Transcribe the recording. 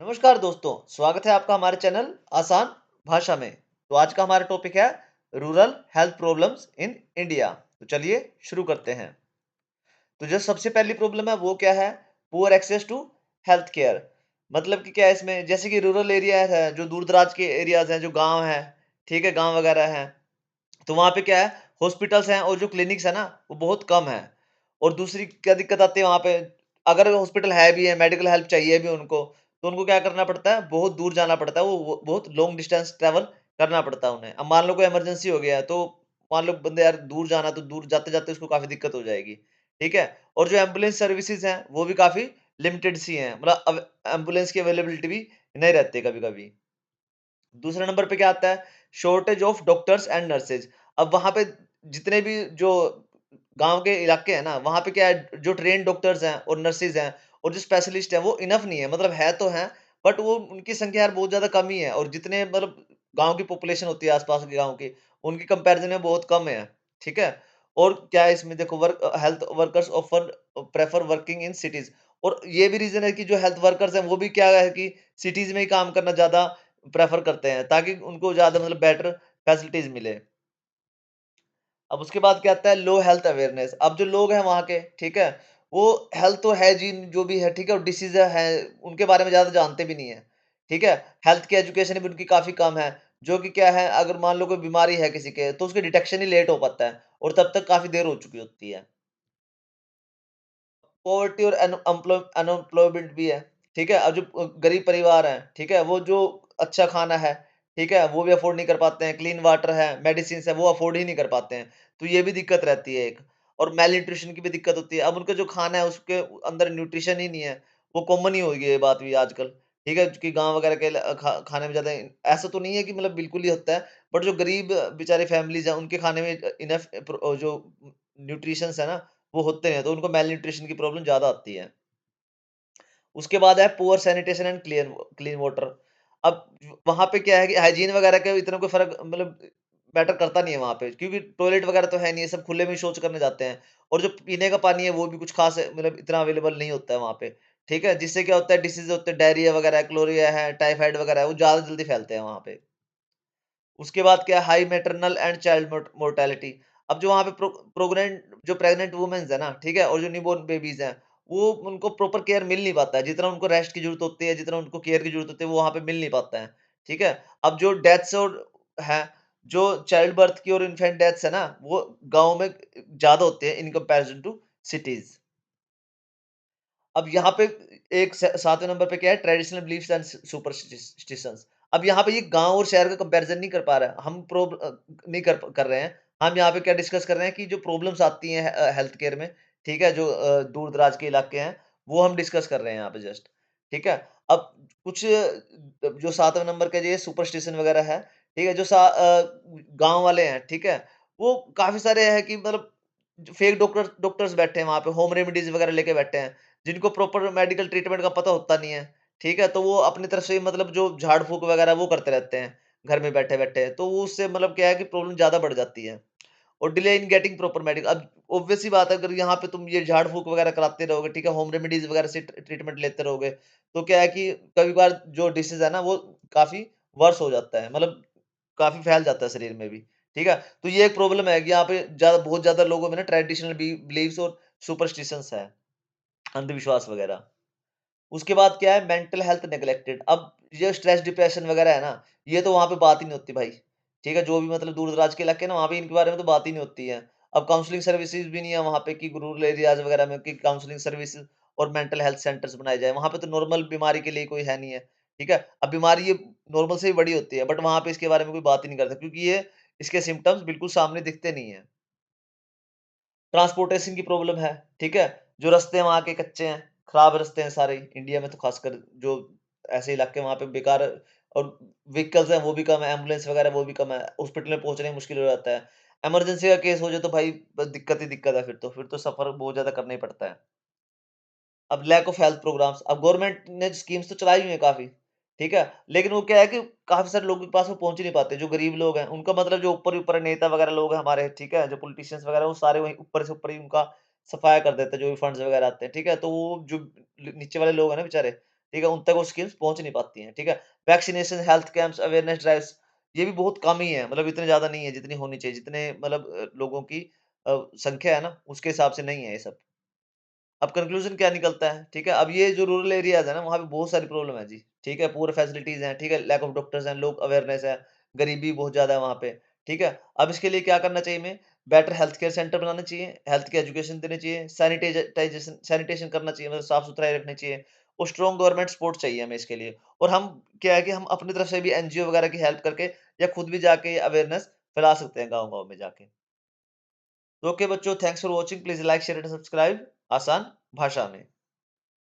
नमस्कार दोस्तों, स्वागत है आपका हमारे चैनल आसान भाषा में। तो आज का हमारा टॉपिक है rural health problems in India. तो चलिए शुरू करते हैं। तो जो सबसे पहली प्रॉब्लम है वो क्या है? Poor access to health care. मतलब कि क्या है इसमें, जैसे कि रूरल एरिया है, जो दूर दराज के एरियाज हैं, जो गांव है, ठीक है, गांव वगैरह है, तो वहाँ पे क्या है, हॉस्पिटल्स हैं और जो क्लिनिक्स है ना वो बहुत कम है। और दूसरी क्या दिक्कत आती है वहाँ पे, अगर हॉस्पिटल है भी है, मेडिकल हेल्प चाहिए भी उनको, तो उनको क्या करना पड़ता है, बहुत दूर जाना पड़ता है, वो बहुत लॉन्ग डिस्टेंस ट्रैवल करना पड़ता है उन्हें। अब मान लो कोई इमरजेंसी हो गया है, तो मान लो बंदे यार दूर जाना, तो दूर जाते जाते उसको काफी दिक्कत हो जाएगी, ठीक है। और जो एम्बुलेंस सर्विसेज हैं वो भी काफी लिमिटेड सी हैं, मतलब एम्बुलेंस की अवेलेबिलिटी भी नहीं रहती कभी कभी। दूसरे नंबर पे क्या आता है, shortage of doctors and nurses. अब वहां पे जितने भी जो गांव के इलाके हैं ना, वहां पे क्या है, जो ट्रेन डॉक्टर्स हैं और नर्सेज हैं और जो स्पेशलिस्ट हैं वो इनफ नहीं है, मतलब है तो है, बट वो उनकी संख्या यार बहुत ज्यादा कम ही है। और जितने मतलब गांव की पॉपुलेशन होती है आसपास के गांव की, उनकी कंपैरिजन में बहुत कम है, ठीक है। और क्या है इसमें, देखो, work health workers offer prefer working in cities. और ये भी रीजन है कि जो हेल्थ वर्कर्स हैं वो भी क्या है कि सिटीज में ही काम करना ज्यादा प्रेफर करते हैं, ताकि उनको ज़्यादा मतलब बेटर फैसिलिटीज़ मिले। अब उसके बाद क्या आता है, लो हेल्थ अवेयरनेस। अब जो लोग हैं वहाँ के, ठीक है, वो हेल्थ तो हाइजीन जो भी है, ठीक है, और डिसीज़ है, उनके बारे में ज़्यादा जानते भी नहीं है, ठीक है। हेल्थ की एजुकेशन भी उनकी काफ़ी कम है, जो कि क्या है, अगर मान लो कोई बीमारी है किसी के, तो उसके डिटेक्शन ही लेट हो पाता है और तब तक काफ़ी देर हो चुकी होती है। पॉवर्टी और अनएम्प्लॉयमेंट भी है, ठीक है। अब जो गरीब परिवार हैं, ठीक है, वो जो अच्छा खाना है, ठीक है, वो भी अफ़ोर्ड नहीं कर पाते हैं, क्लीन वाटर है, मेडिसिन्स है, वो अफ़ोर्ड ही नहीं कर पाते हैं। तो ये भी दिक्कत रहती है एक। और मैलन्यूट्रिशन की भी दिक्कत होती है। अब उनका जो खाना है उसके अंदर न्यूट्रिशन ही नहीं है, वो कॉमन ही हो गई है ये बात भी आजकल, ठीक है, कि गाँव वगैरह के खाने में ज़्यादा ऐसा तो नहीं है कि मतलब बिल्कुल ही होता है, बट जो गरीब बेचारे फैमिलीज़ हैं, उनके खाने में इनफ जो न्यूट्रिशंस है ना, वो होते हैं, तो उनको मेलन्यूट्रिशन की प्रॉब्लम ज़्यादा आती है। उसके बाद है poor sanitation and clean clean water. अब वहाँ पे क्या है कि हाइजीन वगैरह का इतना कोई फ़र्क मतलब मैटर करता नहीं है वहाँ पे, क्योंकि टॉयलेट वगैरह तो है नहीं है, सब खुले में ही शौच करने जाते हैं। और जो पीने का पानी है वो भी कुछ ख़ास मतलब इतना अवेलेबल नहीं होता है वहाँ पे, ठीक है? जिससे क्या होता है, डिसीज़ होते हैं, डायरिया वगैरह, क्लोरिया है, टाइफाइड वगैरह है, वो ज़्यादा जल्दी फैलते हैं वहाँ पे। उसके बाद क्या है, high maternal and child mortality. अब जो वहाँ पे प्रोग्नेंट जो प्रेग्नेंट वुमेन्स है ना, ठीक है, और जो न्यूबॉर्न बेबीज हैं, वो उनको प्रॉपर केयर मिल नहीं पाता है, जितना उनको रेस्ट की जरूरत होती है, जितना उनको केयर की जरूरत होती है, वो वहाँ पे मिल नहीं पाता है, ठीक है। अब जो डेथ्स और है, जो चाइल्ड बर्थ की और इन्फेंट डेथ्स है ना, वो गाँव में ज्यादा होते हैं इन कंपेरिजन टू सिटीज। अब यहाँ पे एक 7वें नंबर पे क्या है, ट्रेडिशनल बिलीफ्स एंड सुपरस्टिशंस। अब यहाँ पे ये गाँव और शहर का कंपैरिजन नहीं कर पा रहा है। नहीं कर रहे हैं। हम यहाँ पे क्या डिस्कस कर रहे हैं कि जो प्रॉब्लम्स आती हैं हेल्थ केयर में, ठीक है, जो दूर-दराज के इलाके हैं, वो हम डिस्कस कर रहे हैं यहाँ पे जस्ट, ठीक है। अब कुछ जो 7वें नंबर के ये सुपरस्टिशन वगैरह है, ठीक है, जो गाँव वाले हैं, ठीक है, वो काफ़ी सारे हैं कि मतलब फेक डॉक्टर्स बैठे हैं वहाँ पे, होम रेमेडीज़ वगैरह लेके बैठे हैं। जिनको प्रॉपर मेडिकल ट्रीटमेंट का पता होता नहीं है, ठीक है? तो वो अपनी तरफ से मतलब जो झाड़-फूँक वगैरह वो करते रहते हैं, घर में बैठे-बैठे। तो वो उससे मतलब क्या है कि प्रॉब्लम ज़्यादा बढ़ जाती है। और डिले इन गेटिंग प्रॉपर अब ऑब्वियस सी बात है, अगर यहाँ पे तुम ये झाड़-फूँक वगैरह कराते रहोगे, ठीक है? होम रेमेडीज़ वगैरह से ट्रीटमेंट लेते रहोगे, तो क्या है कि कभी-कभार जो डिसीज़ है ना, वो काफ़ी वर्स हो जाता है। मतलब काफ़ी फैल जाता है शरीर में भी, ठीक है? तो ये एक प्रॉब्लम है कि यहाँ पे बहुत ज़्यादा लोगों में ना ट्रेडिशनल बिलीफ्स और सुपरस्टिशंस है, अंधविश्वास वगैरह। उसके बाद क्या है, मेंटल हेल्थ नेग्लेक्टेड। अब ये स्ट्रेस डिप्रेशन वगैरह है ना, ये तो वहाँ पे बात ही नहीं होती भाई, ठीक है। जो भी मतलब दूर दराज के इलाके हैं ना, वहाँ पे इनके बारे में तो बात ही नहीं होती है। अब काउंसलिंग सर्विसेज भी नहीं है वहाँ पे कि रूरल एरियाज वगैरह में कि काउंसलिंग सर्विसेज और मेंटल हेल्थ सेंटर्स बनाए जाए। वहाँ पे तो नॉर्मल बीमारी के लिए कोई है नहीं है, ठीक है। अब बीमारी ये नॉर्मल से ही बड़ी होती है, बट वहाँ पे इसके बारे में कोई बात ही नहीं करता, क्योंकि ये इसके सिम्टम्स बिल्कुल सामने दिखते नहीं है। ट्रांसपोर्टेशन की प्रॉब्लम है, ठीक है? जो रास्ते वहाँ के कच्चे हैं, खराब रास्ते हैं सारे, इंडिया में तो खासकर जो ऐसे इलाके वहाँ पे बेकार, और व्हीकल्स हैं वो भी कम है, एम्बुलेंस वगैरह वो भी कम है, हॉस्पिटल में पहुँचने में मुश्किल हो जाता है। इमरजेंसी का केस हो जाए तो भाई बस दिक्कत ही दिक्कत है, फिर तो सफ़र बहुत ज़्यादा करना ही पड़ता है। अब लैक ऑफ हेल्थ प्रोग्राम्स। अब गवर्नमेंट ने स्कीम्स तो चलाई हुई हैं काफ़ी, ठीक है? लेकिन वो क्या है कि काफ़ी सारे लोगों के पास वो पहुँच ही नहीं पाते, जो गरीब लोग हैं, उनका मतलब जो ऊपर-ऊपर नेता वगैरह लोग हैं हमारे, ठीक है? जो पॉलिटिशियंस वगैरह, वो सारे वहीं ऊपर से ऊपर ही उनका सफाया कर देते हैं, जो भी फंड्स वगैरह आते हैं, ठीक है? तो वो जो नीचे वाले लोग हैं ना बेचारे, ठीक है? उन तक वो स्कीम्स पहुँच नहीं पाती हैं, ठीक है? Vaccination, health camps, awareness drives ये भी बहुत कम ही है, मतलब इतने ज़्यादा नहीं है जितनी होनी चाहिए, जितने मतलब लोगों की संख्या है ना, उसके हिसाब से नहीं है ये सब। अब कंक्लूज़न क्या निकलता है, ठीक है? अब ये जो रूरल एरियाज़ है ना, वहाँ पे बहुत सारी प्रॉब्लम है जी, ठीक है? पुअर फैसिलिटीज़ हैं, ठीक है? लैक ऑफ डॉक्टर्स हैं, लोग अवेयरनेस है, गरीबी बहुत ज़्यादा है वहाँ पे, ठीक है? अब इसके लिए क्या करना चाहिए हमें? बेटर हेल्थ केयर सेंटर बनाने चाहिए, हेल्थ की एजुकेशन देनी चाहिए, सैनिटेशन करना चाहिए, मतलब साफ-सुथराई रखनी चाहिए और स्ट्रॉन्ग गवर्नमेंट सपोर्ट चाहिए हमें इसके लिए। और हम क्या है कि हम अपनी तरफ से भी एनजीओ वगैरह की हेल्प करके या खुद भी जाके अवेयरनेस फैला सकते हैं गाँव-गाँव में जाके। तो ओके बच्चों, thanks for watching, please like, share and subscribe आसान भाषा में।